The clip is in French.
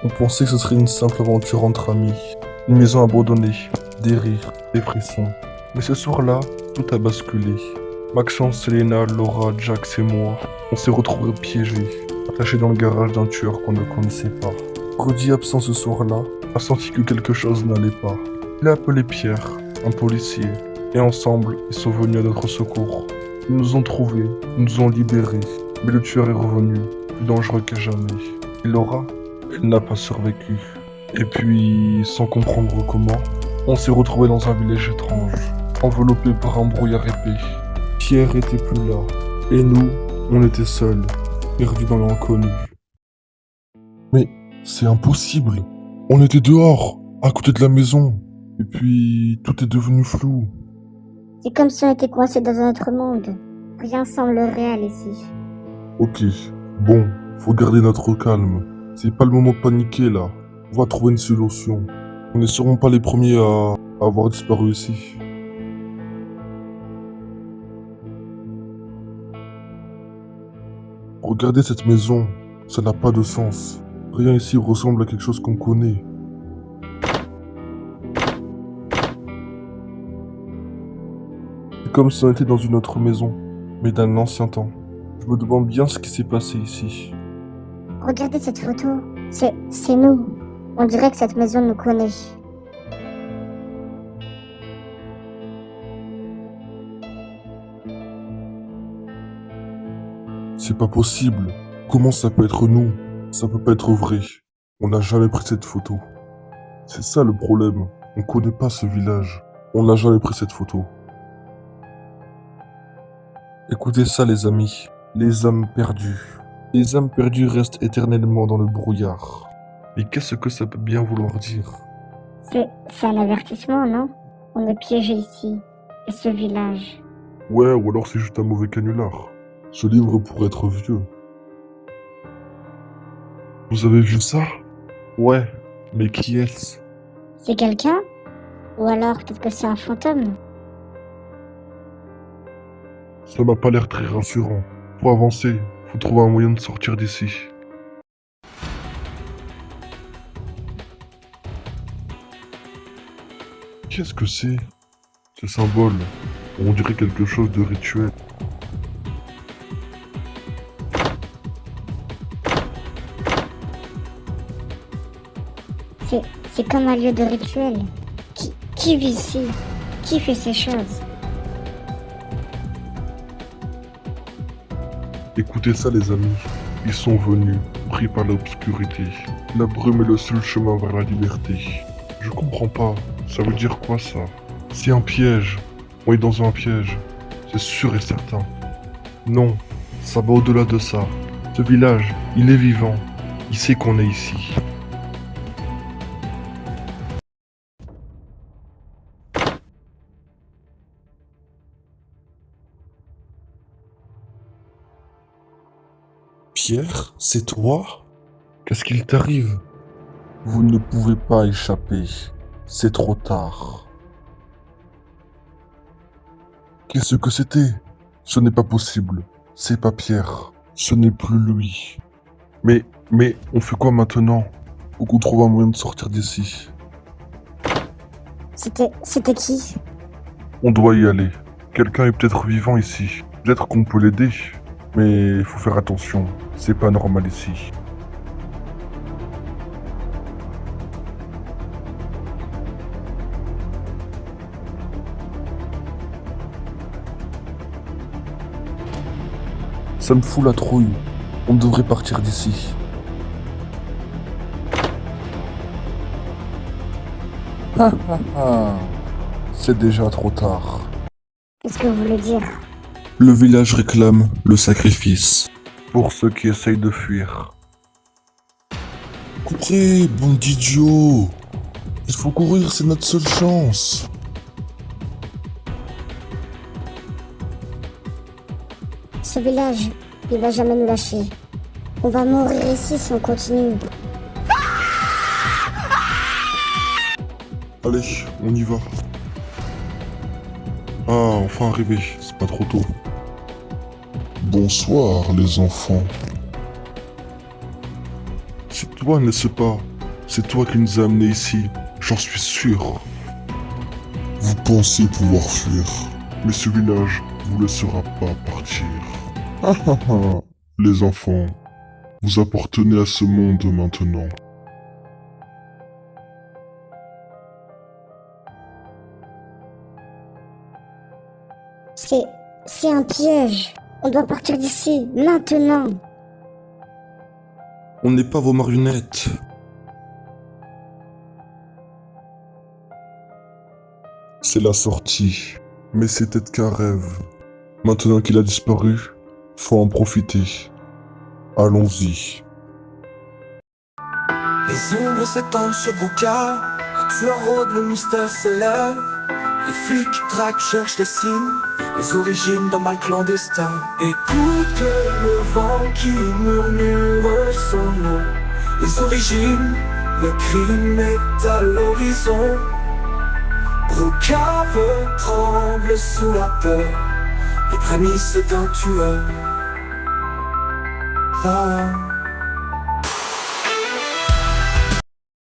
On pensait que ce serait une simple aventure entre amis. Une maison abandonnée, des rires, des frissons. Mais ce soir-là, tout a basculé. Maxence, Selena, Laura, Jax et moi, on s'est retrouvés piégés, attachés dans le garage d'un tueur qu'on ne connaissait pas. Rudy, absent ce soir-là, a senti que quelque chose n'allait pas. Il a appelé Pierre, un policier, et ensemble, ils sont venus à notre secours. Ils nous ont trouvés, ils nous ont libérés, mais le tueur est revenu, plus dangereux que jamais. Et Laura, elle n'a pas survécu. Et puis, sans comprendre comment, on s'est retrouvés dans un village étrange, enveloppé par un brouillard épais. Pierre était plus là, et nous, on était seuls, perdus dans l'inconnu. Mais c'est impossible. On était dehors, à côté de la maison, et puis tout est devenu flou. C'est comme si on était coincé dans un autre monde. Rien semble réel ici. Ok, bon, faut garder notre calme. C'est pas le moment de paniquer là. On va trouver une solution. On n'est sûrement pas les premiers à avoir disparu ici. Regardez cette maison, ça n'a pas de sens. Rien ici ressemble à quelque chose qu'on connaît. C'est comme si on était dans une autre maison, mais d'un ancien temps. Je me demande bien ce qui s'est passé ici. Regardez cette photo. C'est nous. On dirait que cette maison nous connaît. C'est pas possible. Comment ça peut être nous? Ça peut pas être vrai. On n'a jamais pris cette photo. C'est ça le problème. On connaît pas ce village. On n'a jamais pris cette photo. Écoutez ça les amis. Les âmes perdues. Les âmes perdues restent éternellement dans le brouillard. Mais qu'est-ce que ça peut bien vouloir dire? C'est un avertissement, non? On est piégé ici. Et ce village. Ouais, ou alors c'est juste un mauvais canular. Ce livre pourrait être vieux. Vous avez vu ça? Ouais, mais qui est-ce? C'est quelqu'un? Ou alors peut-être que c'est un fantôme? Ça m'a pas l'air très rassurant. Faut avancer, faut trouver un moyen de sortir d'ici. Qu'est-ce que c'est? Ce symbole, on dirait quelque chose de rituel. C'est comme un lieu de rituel. Qui vit ici? Qui fait ces choses? Écoutez ça les amis, ils sont venus, pris par l'obscurité. La brume est le seul chemin vers la liberté. Je comprends pas, ça veut dire quoi ça? C'est un piège, on est dans un piège, c'est sûr et certain. Non, ça va au-delà de ça. Ce village, il est vivant, il sait qu'on est ici. Pierre, c'est toi? Qu'est-ce qu'il t'arrive? Vous ne pouvez pas échapper. C'est trop tard. Qu'est-ce que c'était? Ce n'est pas possible. C'est pas Pierre. Ce n'est plus lui. Mais, on fait quoi maintenant? Faut qu'on trouve un moyen de sortir d'ici. C'était qui? On doit y aller. Quelqu'un est peut-être vivant ici. Peut-être qu'on peut l'aider. Mais il faut faire attention. C'est pas normal ici. Ça me fout la trouille. On devrait partir d'ici. C'est déjà trop tard. Qu'est-ce que vous voulez dire? Le village réclame le sacrifice. Pour ceux qui essayent de fuir. Courez, bande d'idiots! Il faut courir, c'est notre seule chance. Ce village, il va jamais nous lâcher. On va mourir ici si on continue. Allez, on y va. Ah, enfin arrivé, c'est pas trop tôt. Bonsoir les enfants. C'est tout toi, n'est-ce pas? C'est toi qui nous as amenés ici, j'en suis sûr. Vous pensez pouvoir fuir. Mais ce village vous laissera pas partir. Ah ah ah. Les enfants, vous appartenez à ce monde maintenant. C'est un piège. On doit partir d'ici, maintenant. On n'est pas vos marionnettes. C'est la sortie. Mais c'était qu'un rêve. Maintenant qu'il a disparu, faut en profiter. Allons-y. Les ombres s'étendent sur Bouka, tueur rôde, le mystère s'élève. Les flics traquent, cherchent des signes, les origines d'un mal clandestin. Écoute le vent qui murmure son nom. Les origines, le crime est à l'horizon. Boucave tremble sous la peur, les prémices d'un tueur. Ah.